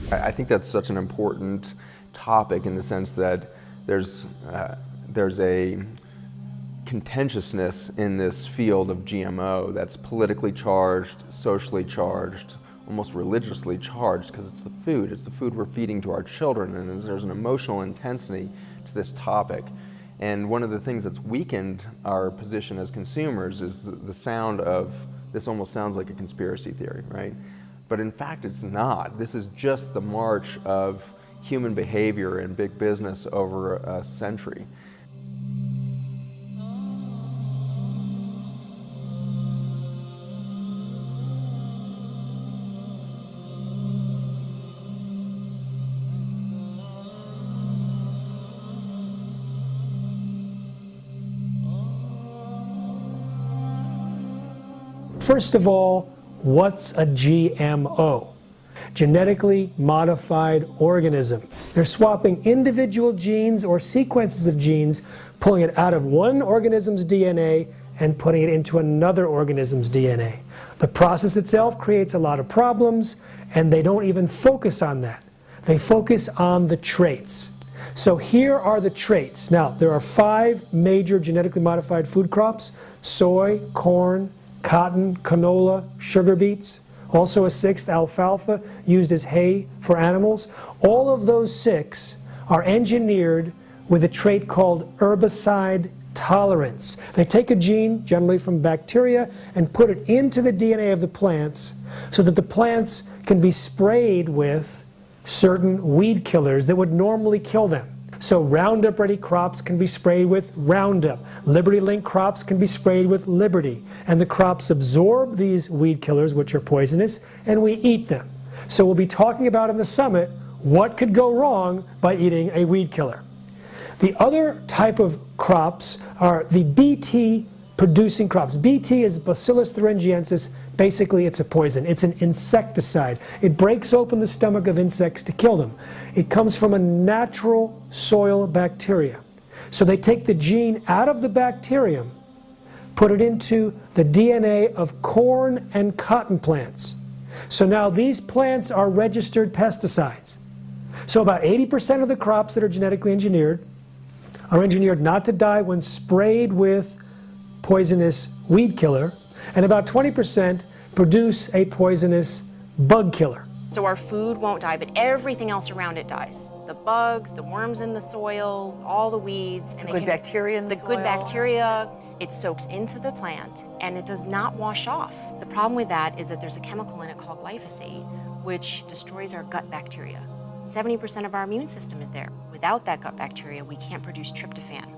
I think that's such an important topic in the sense that there's a contentiousness in this field of GMO that's politically charged, socially charged, almost religiously charged, because it's the food we're feeding to our children, and there's an emotional intensity to this topic. And one of the things that's weakened our position as consumers is the sound of, this almost sounds like a conspiracy theory, right? But in fact, it's not. This is just the march of human behavior and big business over a century. First of all, what's a GMO? Genetically modified organism. They're swapping individual genes or sequences of genes, pulling it out of one organism's DNA and putting it into another organism's DNA. The process itself creates a lot of problems, and they don't even focus on that. They focus on the traits. So here are the traits. Now, there are 5 major genetically modified food crops: soy, corn, cotton, canola, sugar beets. Also a 6th, alfalfa, used as hay for animals. All of those 6 are engineered with a trait called herbicide tolerance. They take a gene, generally from bacteria, and put it into the DNA of the plants so that the plants can be sprayed with certain weed killers that would normally kill them. So Roundup Ready crops can be sprayed with Roundup. Liberty Link crops can be sprayed with Liberty. And the crops absorb these weed killers, which are poisonous, and we eat them. So we'll be talking about in the summit what could go wrong by eating a weed killer. The other type of crops are the BT producing crops. BT is Bacillus thuringiensis. Basically, it's a poison. It's an insecticide. It breaks open the stomach of insects to kill them. It comes from a natural soil bacteria. So they take the gene out of the bacterium, put it into the DNA of corn and cotton plants. So now these plants are registered pesticides. So about 80% of the crops that are genetically engineered are engineered not to die when sprayed with poisonous weed killer, and about 20% produce a poisonous bug killer. So our food won't die, but everything else around it dies. The bugs, the worms in the soil, all the weeds. The good bacteria in the soil. The good bacteria, it soaks into the plant and it does not wash off. The problem with that is that there's a chemical in it called glyphosate, which destroys our gut bacteria. 70% of our immune system is there. Without that gut bacteria, we can't produce tryptophan.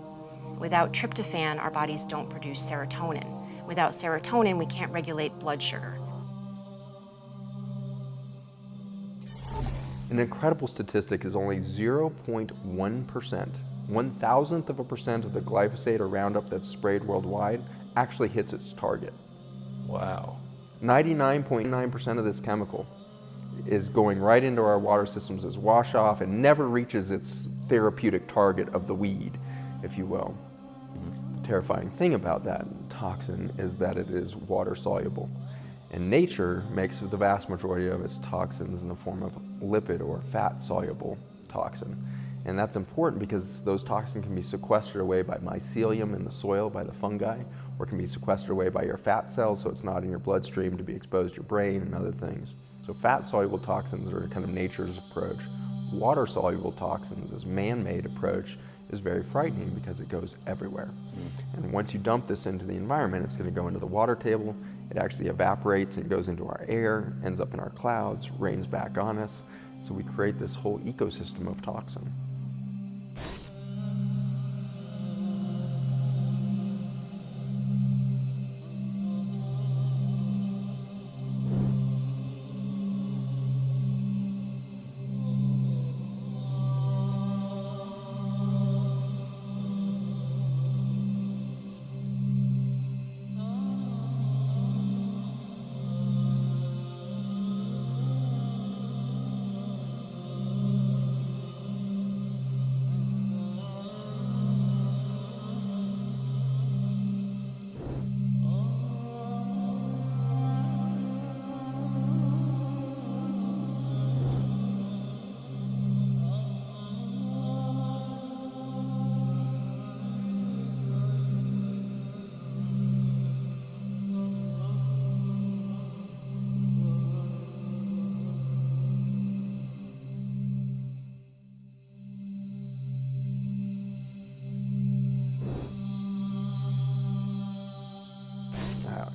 Without tryptophan, our bodies don't produce serotonin. Without serotonin, we can't regulate blood sugar. An incredible statistic is only 0.1%, 1,000th of a percent of the glyphosate or Roundup that's sprayed worldwide actually hits its target. Wow. 99.9% of this chemical is going right into our water systems as wash off and never reaches its therapeutic target of the weed, if you will. The terrifying thing about that toxin is that it is water soluble. And nature makes the vast majority of its toxins in the form of lipid or fat soluble toxin. And that's important because those toxins can be sequestered away by mycelium in the soil, by the fungi, or can be sequestered away by your fat cells so it's not in your bloodstream to be exposed to your brain and other things. So fat soluble toxins are kind of nature's approach. Water soluble toxins, this man-made approach, is very frightening because it goes everywhere. And once you dump this into the environment, it's going to go into the water table. It actually evaporates and goes into our air, ends up in our clouds, rains back on us. So we create this whole ecosystem of toxin.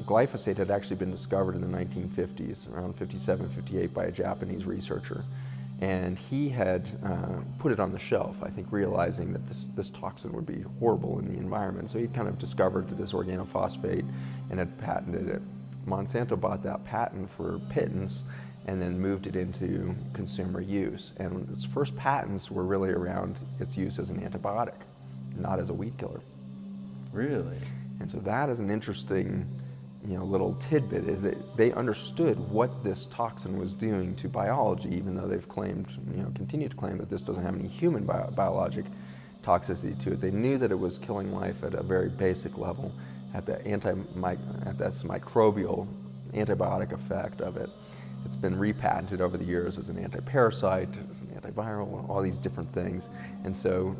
glyphosate had actually been discovered in the 1950s, around 57, 58, by a Japanese researcher. And he had put it on the shelf, I think realizing that this toxin would be horrible in the environment. So he kind of discovered this organophosphate and had patented it. Monsanto bought that patent for pittance and then moved it into consumer use. And its first patents were really around its use as an antibiotic, not as a weed killer. Really? And so that is an interesting, little tidbit, is that they understood what this toxin was doing to biology, even though they've claimed, continue to claim that this doesn't have any human biologic toxicity to it. They knew that it was killing life at a very basic level, at the microbial antibiotic effect of it. It's been repatented over the years as an anti-parasite, as an antiviral, all these different things. And so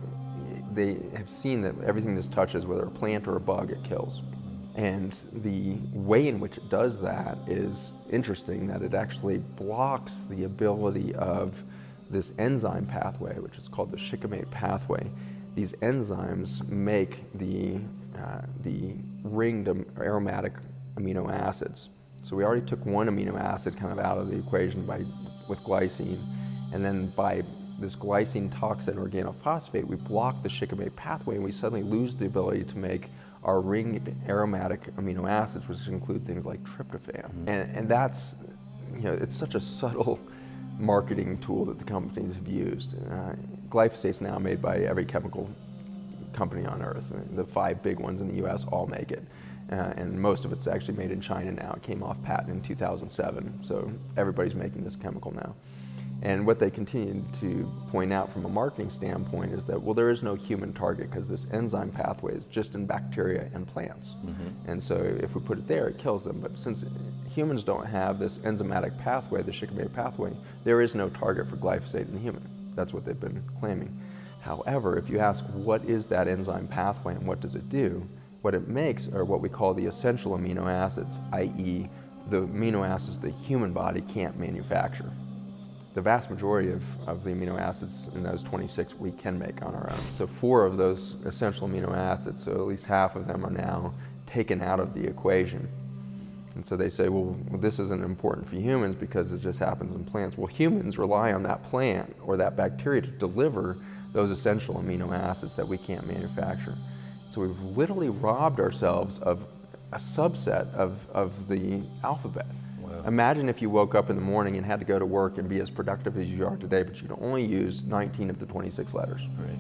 they have seen that everything this touches, whether a plant or a bug, it kills. And the way in which it does that is interesting, that it actually blocks the ability of this enzyme pathway, which is called the shikimate pathway. These enzymes make the ringed aromatic amino acids. So we already took one amino acid kind of out of the equation with glycine, and then by this glycine toxin organophosphate, we block the shikimate pathway, and we suddenly lose the ability to make our ringed aromatic amino acids, which include things like tryptophan. And that's, it's such a subtle marketing tool that the companies have used. Glyphosate's now made by every chemical company on earth. The 5 big ones in the US all make it. And most of it's actually made in China now. It came off patent in 2007, so everybody's making this chemical now. And what they continue to point out from a marketing standpoint is that, well, there is no human target because this enzyme pathway is just in bacteria and plants. And so if we put it there, it kills them. But since humans don't have this enzymatic pathway, the shikimate pathway, there is no target for glyphosate in the human. That's what they've been claiming. However, if you ask what is that enzyme pathway and what does it do, what it makes are what we call the essential amino acids, i.e. the amino acids the human body can't manufacture. The vast majority of the amino acids in those 26 we can make on our own. So 4 of those essential amino acids, so at least half of them are now taken out of the equation. And so they say, well, this isn't important for humans because it just happens in plants. Well, humans rely on that plant or that bacteria to deliver those essential amino acids that we can't manufacture. So we've literally robbed ourselves of a subset of the alphabet. Wow. Imagine if you woke up in the morning and had to go to work and be as productive as you are today, but you can only use 19 of the 26 letters. Right.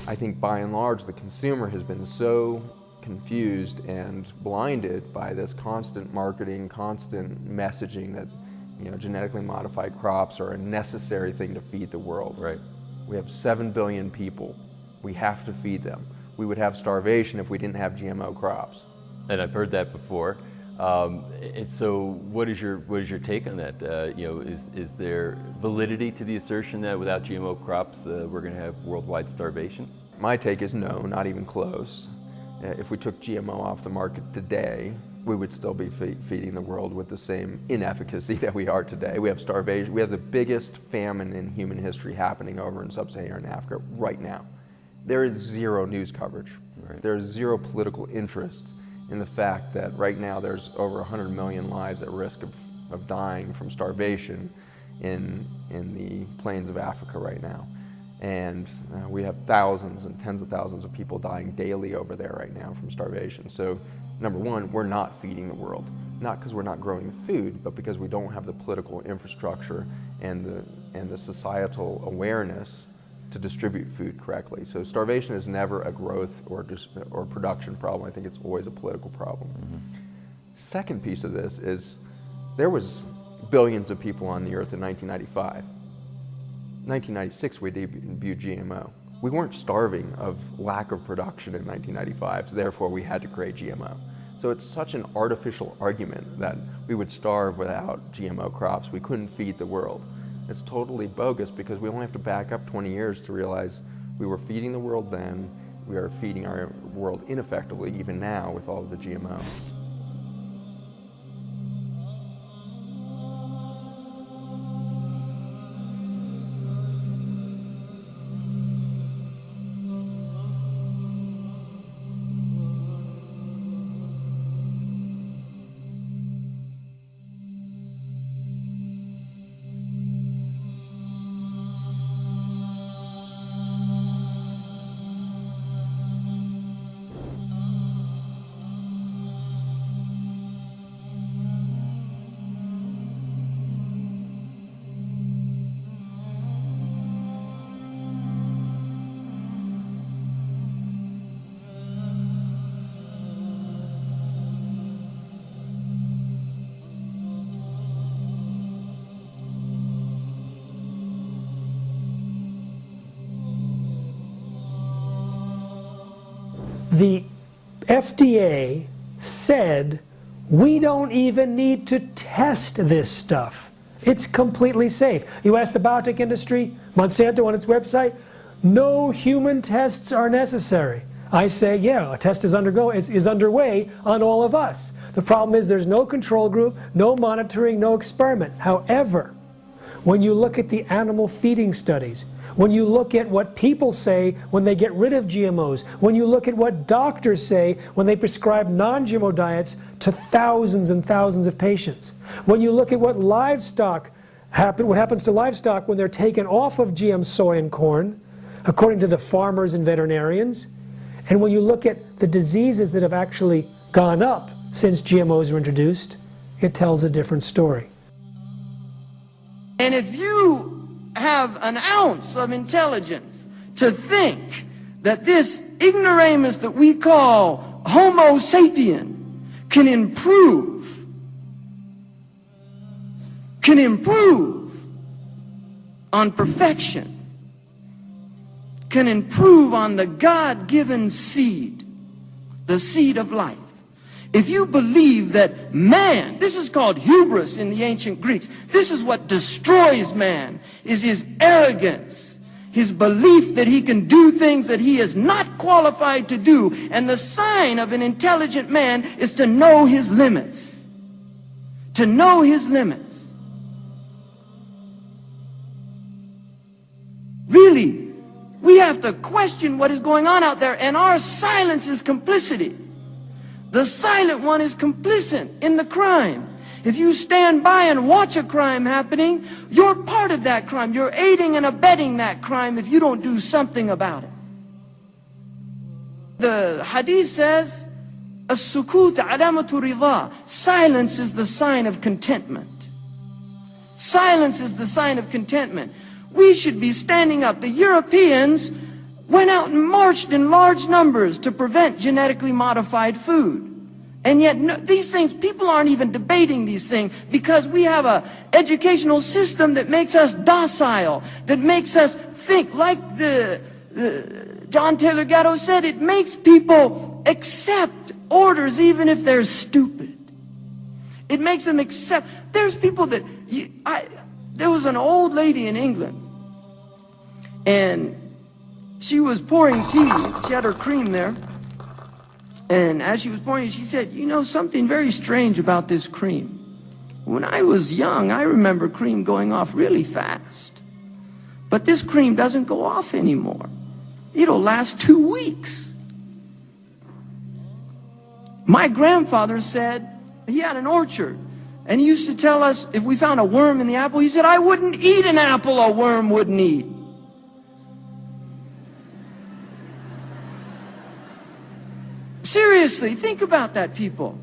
I think by and large the consumer has been so confused and blinded by this constant marketing, constant messaging that genetically modified crops are a necessary thing to feed the world. Right. We have 7 billion people. We have to feed them. We would have starvation if we didn't have GMO crops. And I've heard that before. And so, what is your take on that? Is there validity to the assertion that without GMO crops, we're going to have worldwide starvation? My take is no, not even close. If we took GMO off the market today, we would still be feeding the world with the same inefficacy that we are today. We have starvation. We have the biggest famine in human history happening over in sub-Saharan Africa right now. There is zero news coverage. Right. There is zero political interest in the fact that right now there's over 100 million lives at risk of dying from starvation in the plains of Africa right now. And we have thousands and tens of thousands of people dying daily over there right now from starvation. So number one, we're not feeding the world. Not because we're not growing the food, but because we don't have the political infrastructure and the societal awareness to distribute food correctly. So starvation is never a growth or production problem. I think it's always a political problem. Second piece of this is there was billions of people on the earth in 1995. 1996 we debuted GMO. We weren't starving of lack of production in 1995, so therefore we had to create GMO. So it's such an artificial argument that we would starve without GMO crops. We couldn't feed the world. It's totally bogus because we only have to back up 20 years to realize we were feeding the world then, we are feeding our world ineffectively even now with all of the GMO. the FDA said we don't even need to test this stuff. It's completely safe. You ask the biotech industry, Monsanto on its website, no human tests are necessary. I say, yeah, a test is underway on all of us. The problem is there's no control group, no monitoring, no experiment. However, when you look at the animal feeding studies, when you look at what people say when they get rid of GMOs, when you look at what doctors say when they prescribe non-GMO diets to thousands and thousands of patients, when you look at what happens to livestock when they're taken off of GM soy and corn, according to the farmers and veterinarians, and when you look at the diseases that have actually gone up since GMOs were introduced, it tells a different story. And if you have an ounce of intelligence to think that this ignoramus that we call Homo sapien can improve on perfection, can improve on the God-given seed, the seed of life. If you believe that man, this is called hubris in the ancient Greeks, this is what destroys man, is his arrogance, his belief that he can do things that he is not qualified to do. And the sign of an intelligent man is to know his limits. To know his limits. Really, we have to question what is going on out there, and our silence is complicity. The silent one is complicit in the crime. If you stand by and watch a crime happening, you're part of that crime. You're aiding and abetting that crime if you don't do something about it. The hadith says, "As-sukut alamatu ridha." Silence is the sign of contentment. Silence is the sign of contentment. We should be standing up. The Europeans went out and marched in large numbers to prevent genetically modified food. And yet these things, people aren't even debating these things because we have an educational system that makes us docile, that makes us think. Like John Taylor Gatto said, it makes people accept orders even if they're stupid. It makes them accept. There's people that, there was an old lady in England, and she was pouring tea. She had her cream there. And as she was pouring it, she said, you know, something very strange about this cream. When I was young, I remember cream going off really fast. But this cream doesn't go off anymore. It'll last 2 weeks. My grandfather said he had an orchard. And he used to tell us if we found a worm in the apple, he said, I wouldn't eat an apple a worm wouldn't eat. Seriously, think about that, people.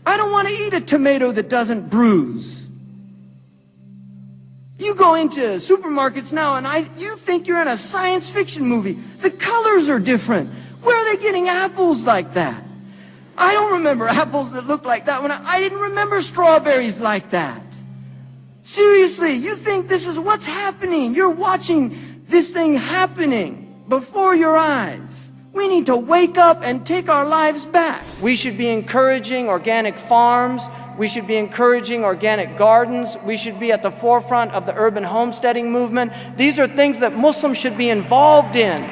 I don't want to eat a tomato that doesn't bruise. You go into supermarkets now and you think you're in a science fiction movie. The colors are different. Where are they getting apples like that? I don't remember apples that look like that. When I didn't remember strawberries like that. Seriously, you think this is what's happening. You're watching this thing happening before your eyes. We need to wake up and take our lives back. We should be encouraging organic farms. We should be encouraging organic gardens. We should be at the forefront of the urban homesteading movement. These are things that Muslims should be involved in.